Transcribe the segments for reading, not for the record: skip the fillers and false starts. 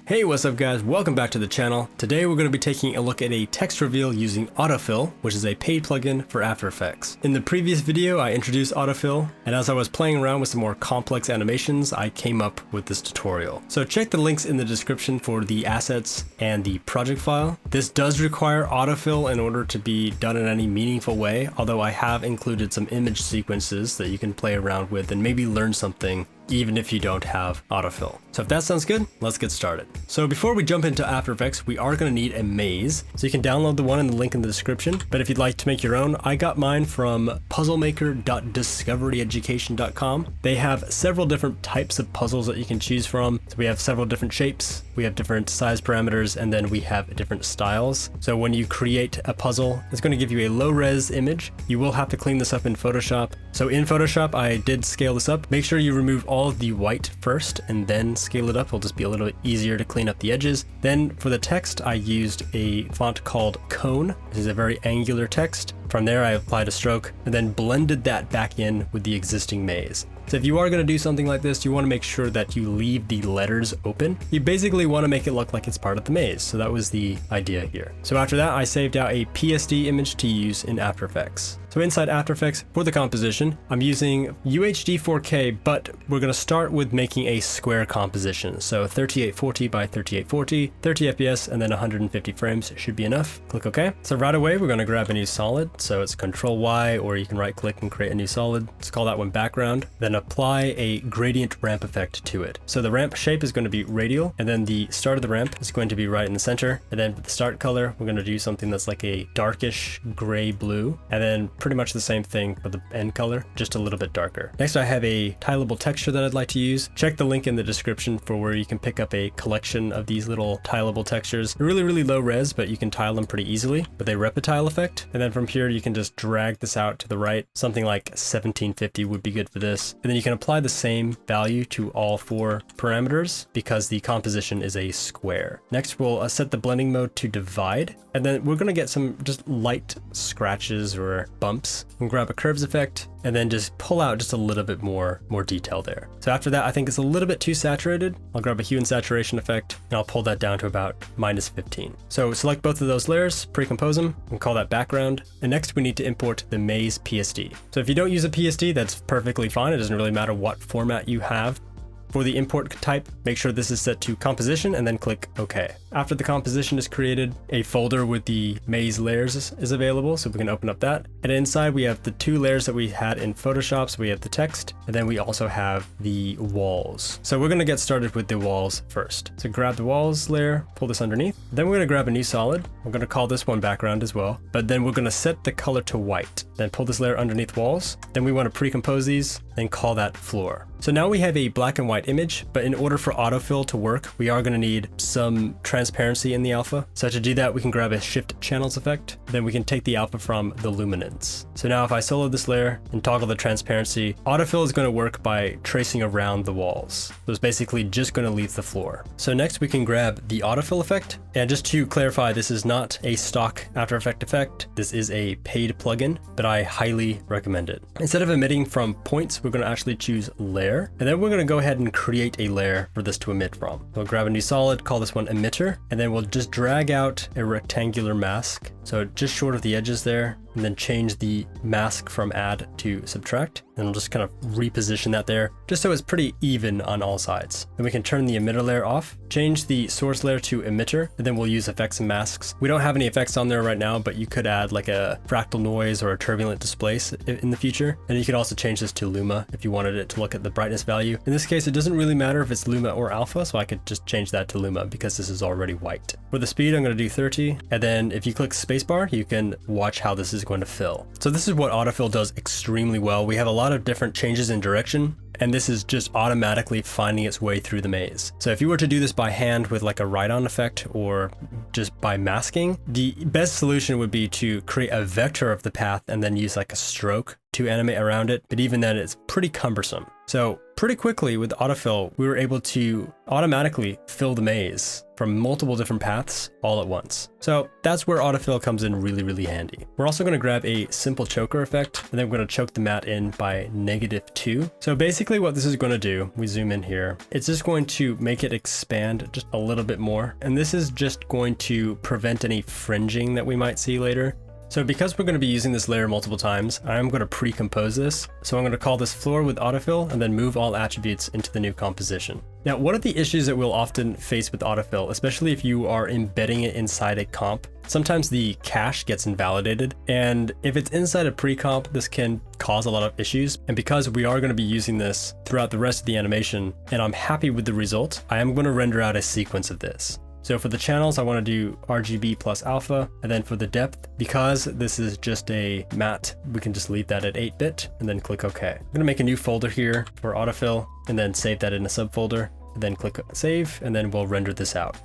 Hey, what's up guys? Welcome back to the channel. Today we're going to be taking a look at a text reveal using Autofill, which is a paid plugin for After Effects. In the previous video, I introduced Autofill, and as I was playing around with some more complex animations, I came up with this tutorial. So check the links in the description for the assets and the project file. This does require Autofill in order to be done in any meaningful way, although I have included some image sequences that you can play around with and maybe learn something even if you don't have autofill. So if that sounds good, let's get started. So before we jump into After Effects, we are going to need a maze. So you can download the one in the link in the description, but if you'd like to make your own, I got mine from puzzlemaker.discoveryeducation.com. They have several different types of puzzles that you can choose from. So we have several different shapes, we have different size parameters, and then we have different styles. So when you create a puzzle, it's going to give you a low res image. You will have to clean this up in Photoshop. So in Photoshop, I did scale this up. Make sure you remove all of the white first and then scale it up. It'll just be a little bit easier to clean up the edges. Then for the text, I used a font called Cone. This is a very angular text. From there, I applied a stroke and then blended that back in with the existing maze. So if you are going to do something like this, you want to make sure that you leave the letters open. You basically want to make it look like it's part of the maze. So that was the idea here. So after that, I saved out a PSD image to use in After Effects. So inside After Effects, for the composition, I'm using UHD 4K, but we're going to start with making a square composition. So 3840 by 3840, 30 FPS, and then 150 frames should be enough. Click OK. So right away, we're going to grab a new solid. So it's Control Y, or you can right click and create a new solid. Let's call that one background. Then apply a gradient ramp effect to it. So the ramp shape is going to be radial, and then the start of the ramp is going to be right in the center. And then for the start color, we're going to do something that's like a darkish gray blue, and then pretty much the same thing for the end color, just a little bit darker. Next, I have a tileable texture that I'd like to use. Check the link in the description for where you can pick up a collection of these little tileable textures. They're really low res, but you can tile them pretty easily with a reptile effect. And then from here, you can just drag this out to the right. Something like 1750 would be good for this. And then you can apply the same value to all four parameters because the composition is a square. Next, we'll set the blending mode to divide. And then we're going to get some just light scratches or bumps. And grab a curves effect and then just pull out just a little bit more detail there. So after that, I think it's a little bit too saturated. I'll grab a hue and saturation effect and I'll pull that down to about -15. So select both of those layers, pre-compose them, and call that background. And next we need to import the maze PSD. So if you don't use a PSD, that's perfectly fine. It doesn't really matter what format you have. For the import type, make sure this is set to composition and then click OK. After the composition is created, a folder with the maze layers is available, so we can open up that. And inside we have the two layers that we had in Photoshop. So we have the text, and then we also have the walls. So we're going to get started with the walls first. So grab the walls layer, pull this underneath. Then we're going to grab a new solid. We're going to call this one background as well, but then we're going to set the color to white. Then pull this layer underneath walls. Then we want to pre-compose these, then call that floor. So now we have a black and white image, but in order for autofill to work, we are going to need some transparency in the alpha. So to do that, we can grab a shift channels effect. Then we can take the alpha from the luminance. So now if I solo this layer and toggle the transparency, autofill is going to work by tracing around the walls. So it's basically just going to leave the floor. So next we can grab the autofill effect. And just to clarify, this is not a stock After Effects effect. This is a paid plugin, but I highly recommend it. Instead of emitting from points, we're going to actually choose layer. And then we're going to go ahead and create a layer for this to emit from. We'll grab a new solid, call this one emitter, and then we'll just drag out a rectangular mask. So just short of the edges there, and then change the mask from add to subtract. And we'll just kind of reposition that there, just so it's pretty even on all sides. Then we can turn the emitter layer off, change the source layer to emitter, and then we'll use effects and masks. We don't have any effects on there right now, but you could add like a fractal noise or a turbulent displace in the future. And you could also change this to Luma if you wanted it to look at the brightness value. In this case, it doesn't really matter if it's Luma or alpha, so I could just change that to Luma because this is already white. For the speed, I'm going to do 30. And then if you click spacebar, you can watch how this is going to fill. So this is what autofill does extremely well. We have a lot of different changes in direction, and this is just automatically finding its way through the maze. So if you were to do this by hand with like a write-on effect or just by masking, the best solution would be to create a vector of the path and then use like a stroke to animate around it. But even then, it's pretty cumbersome. So pretty quickly with autofill, we were able to automatically fill the maze from multiple different paths all at once. So that's where autofill comes in really, really handy. We're also going to grab a simple choker effect, and then we're going to choke the mat in by -2. So basically what this is going to do, we zoom in here, it's just going to make it expand just a little bit more. And this is just going to prevent any fringing that we might see later. So because we're going to be using this layer multiple times, I'm going to pre-compose this. So I'm going to call this floor with autofill and then move all attributes into the new composition. Now, one of the issues that we'll often face with autofill, especially if you are embedding it inside a comp, sometimes the cache gets invalidated. And if it's inside a pre-comp, this can cause a lot of issues. And because we are going to be using this throughout the rest of the animation, and I'm happy with the result, I am going to render out a sequence of this. So for the channels, I want to do RGB plus alpha, and then for the depth, because this is just a matte, we can just leave that at 8-bit and then click OK. I'm going to make a new folder here for autofill and then save that in a subfolder, and then click save, and then we'll render this out.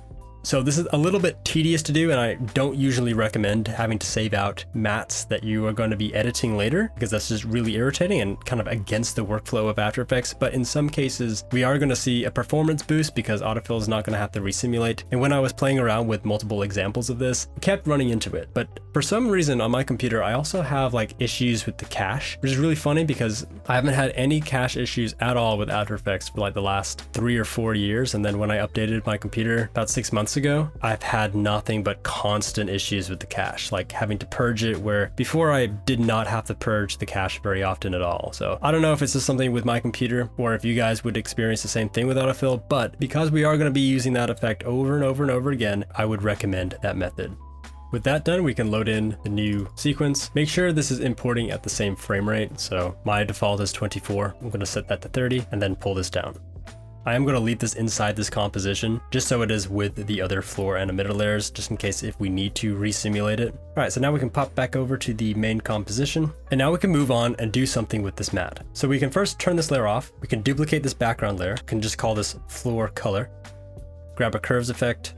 So this is a little bit tedious to do, and I don't usually recommend having to save out mattes that you are going to be editing later, because that's just really irritating and kind of against the workflow of After Effects. But in some cases, we are going to see a performance boost because autofill is not going to have to resimulate. And when I was playing around with multiple examples of this, I kept running into it. But for some reason on my computer, I also have like issues with the cache, which is really funny because I haven't had any cache issues at all with After Effects for like the last 3 or 4 years. And then when I updated my computer about 6 months ago, I've had nothing but constant issues with the cache, like having to purge it, where before I did not have to purge the cache very often at all. So I don't know if it's just something with my computer or if you guys would experience the same thing with autofill, but because we are going to be using that effect over and over and over again, I would recommend that method. With that done, we can load in the new sequence. Make sure this is importing at the same frame rate. So my default is 24. I'm going to set that to 30 and then pull this down. I am going to leave this inside this composition just so it is with the other floor and emitter layers, just in case if we need to resimulate it. All right, so now we can pop back over to the main composition, and now we can move on and do something with this mat. So we can first turn this layer off. We can duplicate this background layer. We can just call this floor color, grab a curves effect,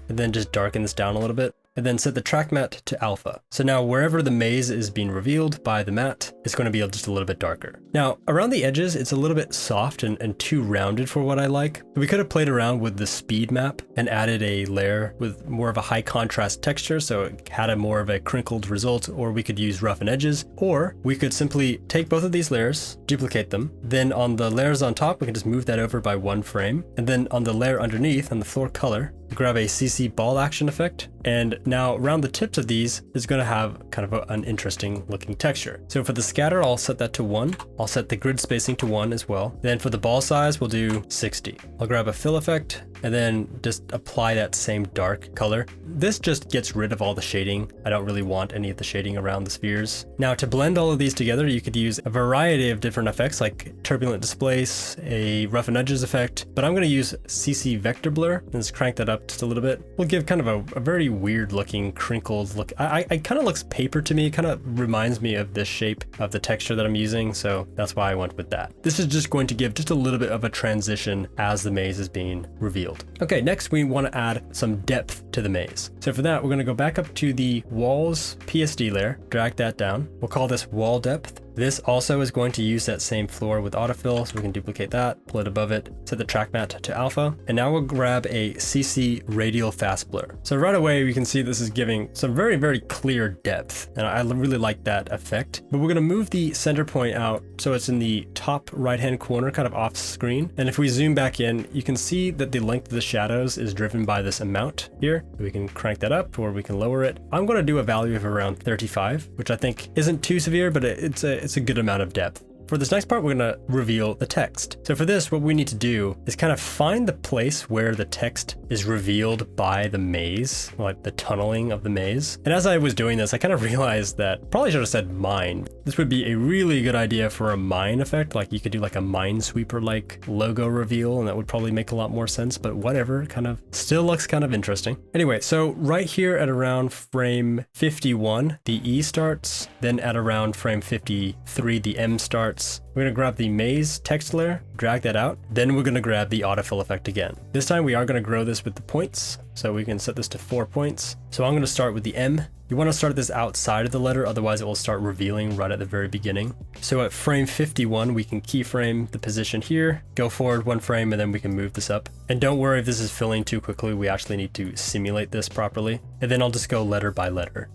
and then just darken this down a little bit, and then set the track matte to alpha. So now wherever the maze is being revealed by the matte, it's going to be just a little bit darker. Now around the edges, it's a little bit soft and too rounded for what I like. We could have played around with the speed map and added a layer with more of a high contrast texture, so it had a more of a crinkled result, or we could use roughen edges, or we could simply take both of these layers, duplicate them, then on the layers on top, we can just move that over by 1 frame, and then on the layer underneath, on the floor color, grab a CC ball action effect, and now around the tips of these is going to have kind of an interesting looking texture. So for the scatter, I'll set that to 1. I'll set the grid spacing to 1 as well. Then for the ball size, we'll do 60. I'll grab a fill effect and then just apply that same dark color. This just gets rid of all the shading. I don't really want any of the shading around the spheres. Now to blend all of these together, you could use a variety of different effects like turbulent displace, a roughen edges effect, but I'm going to use CC vector blur and just crank that up just a little bit. We'll give kind of a very weird looking crinkled look. It kind of looks paper to me. It kind of reminds me of this shape of the texture that I'm using. So that's why I went with that. This is just going to give just a little bit of a transition as the maze is being revealed. Okay, next we want to add some depth to the maze. So for that, we're going to go back up to the walls PSD layer, drag that down. We'll call this wall depth. This also is going to use that same floor with autofill, so we can duplicate that, pull it above it, set the track matte to alpha, and now we'll grab a CC radial fast blur. So right away, we can see this is giving some very, very clear depth, and I really like that effect. But we're gonna move the center point out so it's in the top right-hand corner, kind of off screen. And if we zoom back in, you can see that the length of the shadows is driven by this amount here. We can crank that up or we can lower it. I'm gonna do a value of around 35, which I think isn't too severe, but it's a good amount of depth. For this next part, we're going to reveal the text. So for this, what we need to do is kind of find the place where the text is revealed by the maze, like the tunneling of the maze. And as I was doing this, I kind of realized that probably should have said mine. This would be a really good idea for a mine effect. Like you could do like a Minesweeper like logo reveal, and that would probably make a lot more sense, but whatever, kind of still looks kind of interesting. Anyway, so right here at around frame 51, the E starts, then at around frame 53, the M starts. We're going to grab the maze text layer, drag that out. Then we're going to grab the autofill effect again. This time we are going to grow this with the points. So we can set this to 4 points. So I'm going to start with the M You want to start this outside of the letter, otherwise it will start revealing right at the very beginning. So at frame 51, we can keyframe the position here, go forward 1 frame, and then we can move this up. And don't worry if this is filling too quickly, we actually need to simulate this properly. And then I'll just go letter by letter.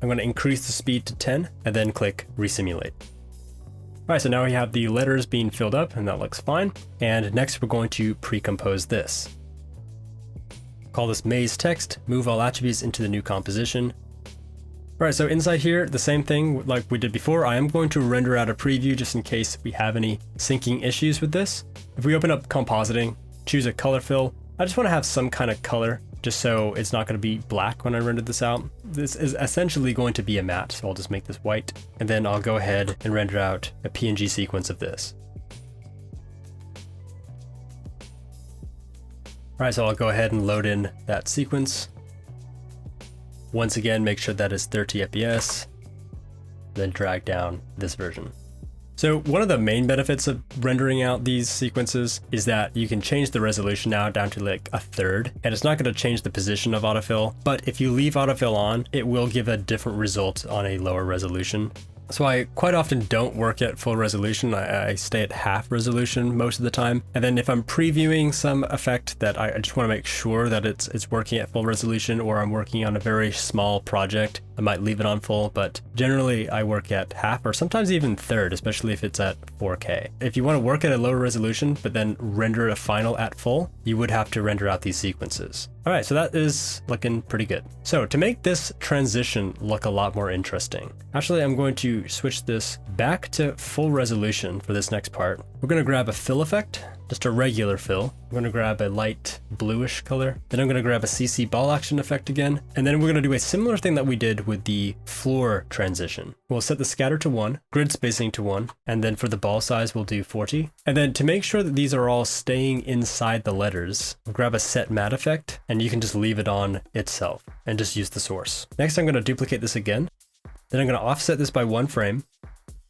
I'm going to increase the speed to 10 and then click resimulate. All right, so now we have the letters being filled up and that looks fine. And next we're going to pre-compose this. Call this maze text, move all attributes into the new composition. All right, so inside here, the same thing like we did before. I am going to render out a preview just in case we have any syncing issues with this. If we open up compositing, choose a color fill, I just want to have some kind of color just so it's not going to be black when I render this out. This is essentially going to be a matte, so I'll just make this white, and then I'll go ahead and render out a PNG sequence of this. All right, so I'll go ahead and load in that sequence. Once again, make sure that is 30 FPS, then drag down this version. So one of the main benefits of rendering out these sequences is that you can change the resolution now down to like 1/3, and it's not going to change the position of autofill, but if you leave autofill on, it will give a different result on a lower resolution. So I quite often don't work at full resolution. I stay at half resolution most of the time. And then if I'm previewing some effect that I just want to make sure that it's working at full resolution, or I'm working on a very small project, I might leave it on full, but generally I work at half or sometimes even 1/3, especially if it's at 4K. If you want to work at a lower resolution, but then render a final at full, you would have to render out these sequences. All right, so that is looking pretty good. So to make this transition look a lot more interesting, actually I'm going to switch this back to full resolution for this next part. We're going to grab a fill effect, just a regular fill. I'm going to grab a light bluish color. Then I'm going to grab a CC ball action effect again. And then we're going to do a similar thing that we did with the floor transition. We'll set the scatter to 1, grid spacing to 1, and then for the ball size, we'll do 40. And then to make sure that these are all staying inside the letters, we'll grab a set matte effect, and you can just leave it on itself and just use the source. Next, I'm going to duplicate this again. Then I'm going to offset this by 1 frame.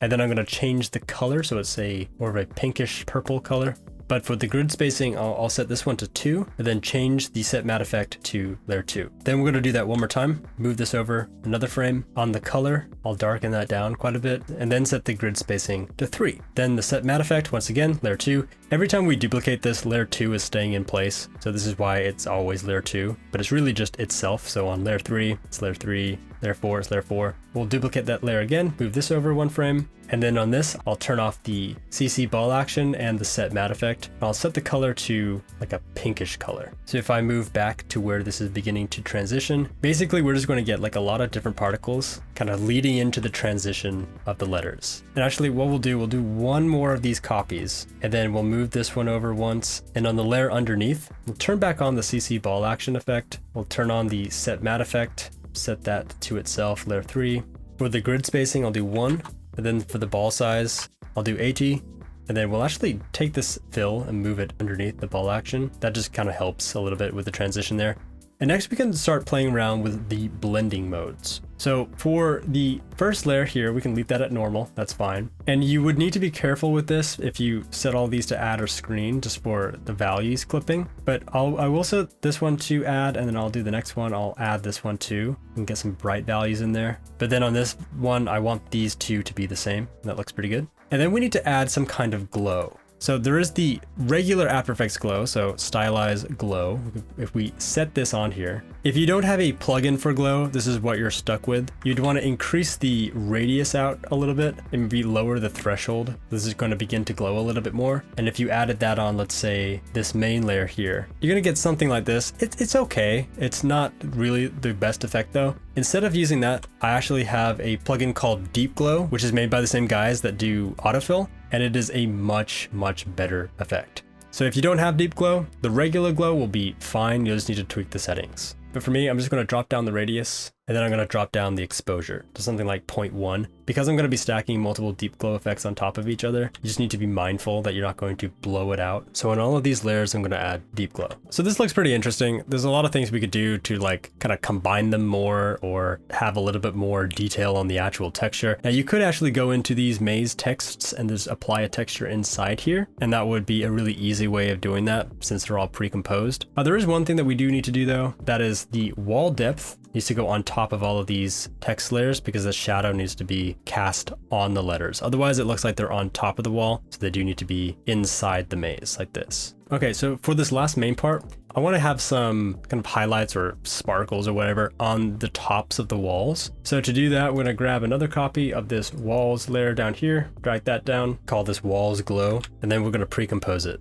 And then I'm going to change the color so it's more of a pinkish purple color. But for the grid spacing, I'll set this one to 2, and then change the set matte effect to layer 2. Then we're going to do that one more time. Move this over another frame. On the color, I'll darken that down quite a bit, and then set the grid spacing to 3. Then the set matte effect, once again, layer 2. Every time we duplicate this, layer 2 is staying in place. So this is why it's always layer 2, but it's really just itself. So on layer 3, it's layer 3, layer 4 is layer 4. We'll duplicate that layer again, move this over 1 frame. And then on this, I'll turn off the CC ball action and the set matte effect. I'll set the color to like a pinkish color. So if I move back to where this is beginning to transition, basically we're just going to get like a lot of different particles kind of leading into the transition of the letters. And actually what we'll do 1 more of these copies, and then we'll move this one over once. And on the layer underneath, we'll turn back on the CC ball action effect. We'll turn on the set matte effect, set that to itself, layer 3. For the grid spacing, I'll do 1. And then for the ball size, I'll do 80. And then we'll actually take this fill and move it underneath the ball action. That just kind of helps a little bit with the transition there. And next we can start playing around with the blending modes. So for the first layer here, we can leave that at normal, that's fine. And you would need to be careful with this if you set all these to add or screen just for the values clipping. But I will set this one to add, and then I'll do the next one. I'll add this one too and get some bright values in there. But then on this one, I want these two to be the same. That looks pretty good. And then we need to add some kind of glow. So there is the regular After Effects glow, so stylize glow. If we set this on here, if you don't have a plugin for glow, this is what you're stuck with. You'd want to increase the radius out a little bit and maybe lower the threshold. This is going to begin to glow a little bit more. And if you added that on, let's say this main layer here, you're going to get something like this. It's okay. It's not really the best effect though. Instead of using that, I actually have a plugin called Deep Glow, which is made by the same guys that do autofill, and it is a much better effect. So if you don't have Deep Glow, the regular glow will be fine. You'll just need to tweak the settings. But for me, I'm just going to drop down the radius And then I'm going to drop down the exposure to something like 0.1. Because I'm going to be stacking multiple deep glow effects on top of each other, you just need to be mindful that you're not going to blow it out. So in all of these layers, I'm going to add deep glow. So this looks pretty interesting. There's a lot of things we could do to like kind of combine them more or have a little bit more detail on the actual texture. Now you could actually go into these maze texts and just apply a texture inside here. And that would be a really easy way of doing that since they're all pre-composed. There is one thing that we do need to do though. That is the wall depth needs to go on top of all of these text layers because the shadow needs to be cast on the letters. Otherwise it looks like they're on top of the wall. So they do need to be inside the maze like this. Okay, so for this last main part, I want to have some kind of highlights or sparkles or whatever on the tops of the walls. So to do that, we're going to grab another copy of this walls layer down here, drag that down, call this walls glow, and then we're going to pre-compose it.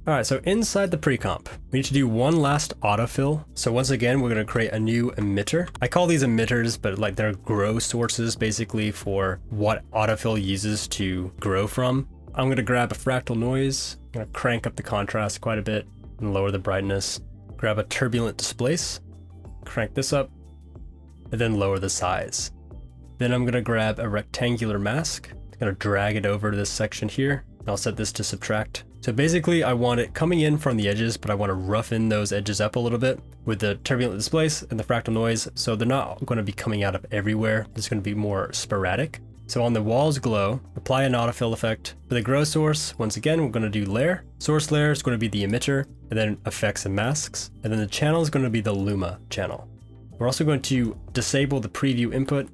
All right, so inside the pre-comp, we need to do one last autofill. So once again, we're going to create a new emitter. I call these emitters, but like they're grow sources basically for what autofill uses to grow from. I'm going to grab a fractal noise. I'm going to crank up the contrast quite a bit and lower the brightness. Grab a turbulent displace, crank this up, and then lower the size. Then I'm going to grab a rectangular mask. I'm going to drag it over to this section here. And I'll set this to subtract. So basically I want it coming in from the edges, but I want to roughen those edges up a little bit with the turbulent displace and the fractal noise. So they're not going to be coming out of everywhere. It's going to be more sporadic. So on the walls glow, apply an autofill effect. For the grow source, once again, we're going to do layer. Source layer is going to be the emitter, and then effects and masks. And then the channel is going to be the Luma channel. We're also going to disable the preview input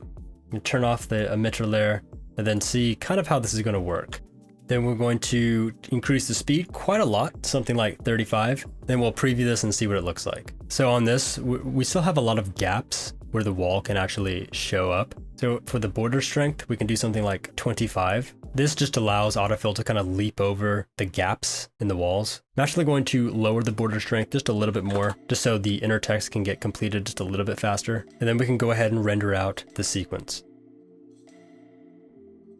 and turn off the emitter layer and then see kind of how this is going to work. Then we're going to increase the speed quite a lot, something like 35. Then we'll preview this and see what it looks like. So on this, we still have a lot of gaps where the wall can actually show up. So for the border strength, we can do something like 25. This just allows autofill to kind of leap over the gaps in the walls. I'm actually going to lower the border strength just a little bit more, just so the inner text can get completed just a little bit faster. And then we can go ahead and render out the sequence.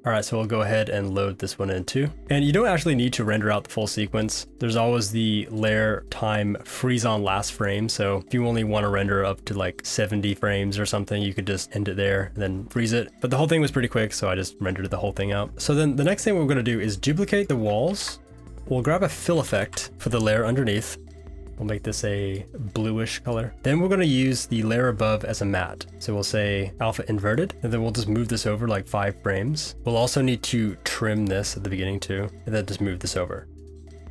All right, so we'll go ahead and load this one in too. And you don't actually need to render out the full sequence. There's always the layer time freeze on last frame. So if you only want to render up to like 70 frames or something, you could just end it there and then freeze it. But the whole thing was pretty quick, so I just rendered the whole thing out. So then the next thing we're going to do is duplicate the walls. We'll grab a fill effect for the layer underneath. We'll make this a bluish color. Then we're going to use the layer above as a matte. So we'll say alpha inverted, and then we'll just move this over like 5 frames. We'll also need to trim this at the beginning too, and then just move this over.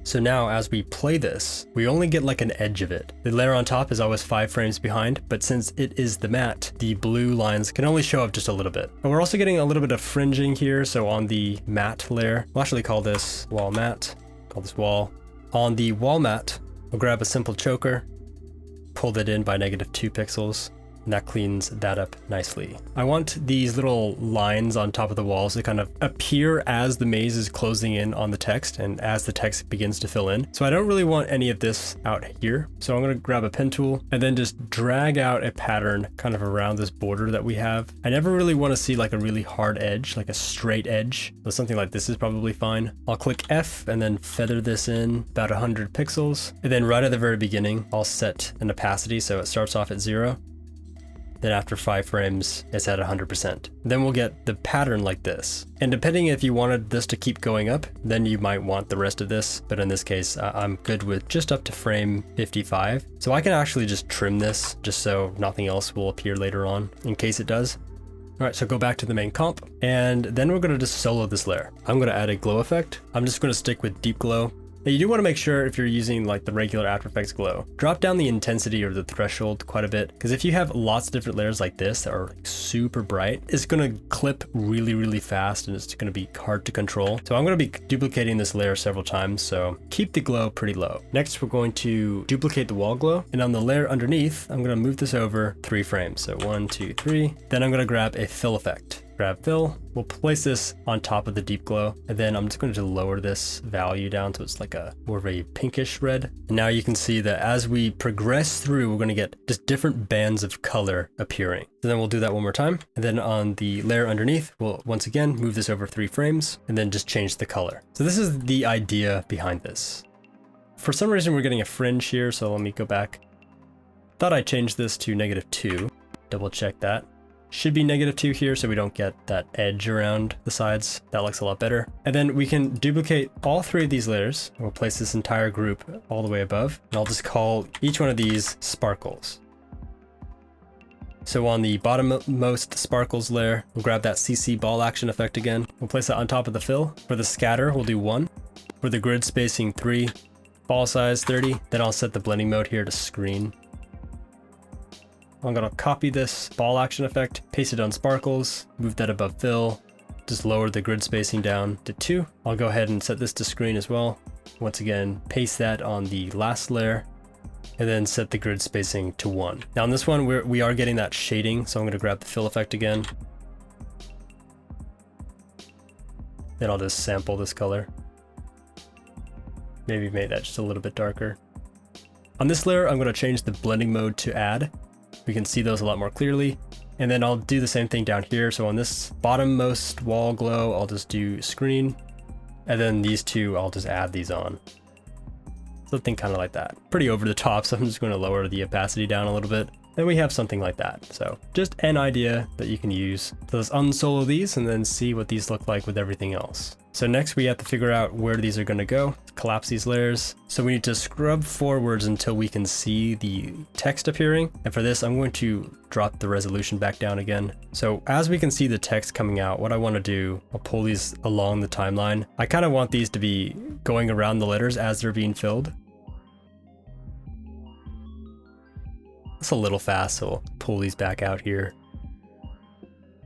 So now as we play this, we only get like an edge of it. The layer on top is always 5 frames behind, but since it is the matte, the blue lines can only show up just a little bit. And we're also getting a little bit of fringing here. So on the matte layer, we'll actually call this wall matte, call this wall. On the wall matte, we'll grab a simple choker, pull that in by -2 pixels, and that cleans that up nicely. I want these little lines on top of the walls to kind of appear as the maze is closing in on the text and as the text begins to fill in. So I don't really want any of this out here. So I'm going to grab a pen tool and then just drag out a pattern kind of around this border that we have. I never really want to see like a really hard edge, like a straight edge. So something like this is probably fine. I'll click F and then feather this in about 100 pixels. And then right at the very beginning, I'll set an opacity so it starts off at 0. Then after 5 frames, it's at 100%. Then we'll get the pattern like this. And depending if you wanted this to keep going up, then you might want the rest of this. But in this case, I'm good with just up to frame 55. So I can actually just trim this just so nothing else will appear later on in case it does. All right, so go back to the main comp, and then we're gonna just solo this layer. I'm gonna add a glow effect. I'm just gonna stick with deep glow. Now you do want to make sure if you're using like the regular After Effects glow, drop down the intensity or the threshold quite a bit. Because if you have lots of different layers like this that are like super bright, it's going to clip really, really fast and it's going to be hard to control. So I'm going to be duplicating this layer several times. So keep the glow pretty low. Next, we're going to duplicate the wall glow. And on the layer underneath, I'm going to move this over 3 frames. So 1, 2, 3. Then I'm going to grab a fill effect. Grab fill, we'll place this on top of the deep glow, and then I'm just going to lower this value down so it's like a more of a pinkish red. And now you can see that as we progress through, we're going to get just different bands of color appearing. So then we'll do that one more time. And then on the layer underneath, we'll once again move this over 3 frames and then just change the color. So this is the idea behind this. For some reason, we're getting a fringe here, so let me go back. Thought I changed this to -2. double check that. Should be -2 here so we don't get that edge around the sides. That looks a lot better. And then we can duplicate all 3 of these layers. We'll place this entire group all the way above. And I'll just call each one of these sparkles. So on the bottommost sparkles layer, we'll grab that CC ball action effect again. We'll place that on top of the fill. For the scatter, we'll do 1. For the grid spacing, 3. Ball size, 30. Then I'll set the blending mode here to screen. I'm gonna copy this ball action effect, paste it on sparkles, move that above fill, just lower the grid spacing down to 2. I'll go ahead and set this to screen as well. Once again, paste that on the last layer, and then set the grid spacing to 1. Now on this one, we are getting that shading, so I'm gonna grab the fill effect again. Then I'll just sample this color. Maybe make that just a little bit darker. On this layer, I'm gonna change the blending mode to add. We can see those a lot more clearly. And then I'll do the same thing down here. So on this bottommost wall glow, I'll just do screen. And then these 2, I'll just add these on. Something kind of like that. Pretty over the top, so I'm just going to lower the opacity down a little bit. Then we have something like that. So just an idea that you can use. So let's unsolo these and then see what these look like with everything else. So next we have to figure out where these are going to go. Collapse these layers. So we need to scrub forwards until we can see the text appearing. And for this, I'm going to drop the resolution back down again. So as we can see the text coming out, what I want to do, I'll pull these along the timeline. I kind of want these to be going around the letters as they're being filled. It's a little fast, so we'll pull these back out here.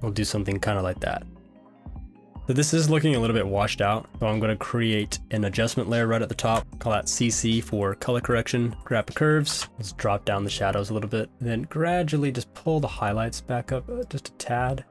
We'll do something kind of like that. So this is looking a little bit washed out, so I'm going to create an adjustment layer right at the top. Call that CC for color correction. Grab the curves, let's drop down the shadows a little bit, and then gradually just pull the highlights back up just a tad.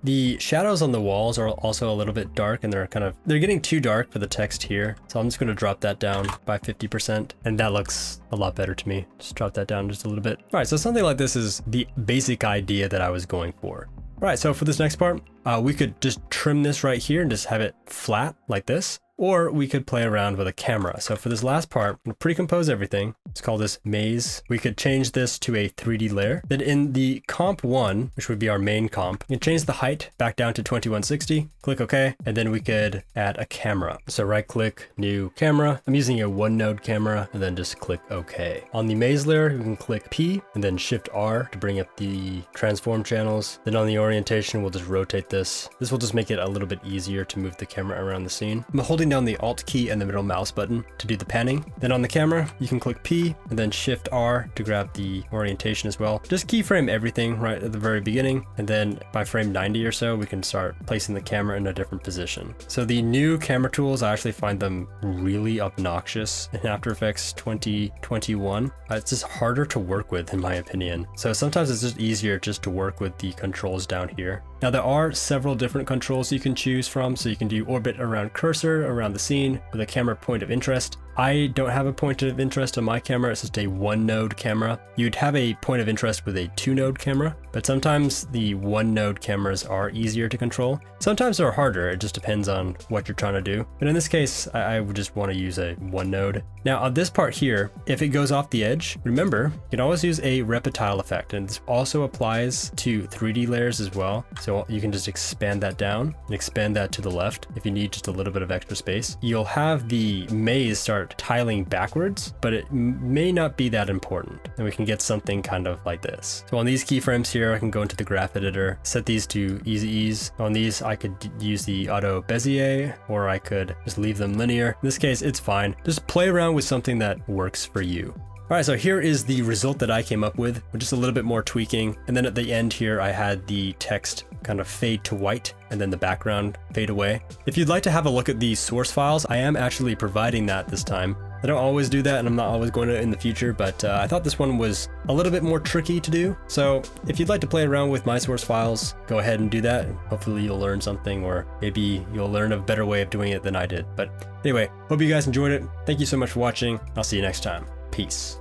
The shadows on the walls are also a little bit dark, and they're getting too dark for the text here. So I'm just going to drop that down by 50%, and that looks a lot better to me. Just drop that down just a little bit. All right, so something like this is the basic idea that I was going for. All right, so for this next part, we could just trim this right here and just have it flat like this. Or we could play around with a camera. So for this last part, I'm gonna pre-compose everything. Let's call this maze. We could change this to a 3D layer. Then in the comp 1, which would be our main comp, we can change the height back down to 2160, click OK, and then we could add a camera. So right click, new camera. I'm using a 1-node camera, and then just click OK. On the maze layer, you can click P and then Shift R to bring up the transform channels. Then on the orientation, we'll just rotate this. This will just make it a little bit easier to move the camera around the scene. I'm holding down the Alt key and the middle mouse button to do the panning. Then on the camera, you can click P and then Shift R to grab the orientation as well. Just keyframe everything right at the very beginning. And then by frame 90 or so, we can start placing the camera in a different position. So the new camera tools, I actually find them really obnoxious in After Effects 2021. It's just harder to work with in my opinion. So sometimes it's just easier just to work with the controls down here. Now there are several different controls you can choose from. So you can do orbit around cursor, around the scene, with a camera point of interest. I don't have a point of interest on my camera, it's just a 1-node camera. You'd have a point of interest with a 2-node camera, but sometimes the 1-node cameras are easier to control. Sometimes they're harder, it just depends on what you're trying to do. But in this case, I would just want to use a 1-node. Now on this part here, if it goes off the edge, remember, you can always use a reptile effect, and this also applies to 3D layers as well. So you can just expand that down and expand that to the left if you need just a little bit of extra space. You'll have the maze start tiling backwards, but it may not be that important. And we can get something kind of like this. So on these keyframes here, I can go into the graph editor, set these to easy ease. On these, I could use the auto Bezier, or I could just leave them linear. In this case, it's fine. Just play around with something that works for you. All right, so here is the result that I came up with just a little bit more tweaking. And then at the end here, I had the text kind of fade to white and then the background fade away. If you'd like to have a look at the source files, I am actually providing that this time. I don't always do that, and I'm not always going to in the future, but I thought this one was a little bit more tricky to do. So if you'd like to play around with my source files, go ahead and do that. Hopefully you'll learn something, or maybe you'll learn a better way of doing it than I did. But anyway, hope you guys enjoyed it. Thank you so much for watching. I'll see you next time. Peace.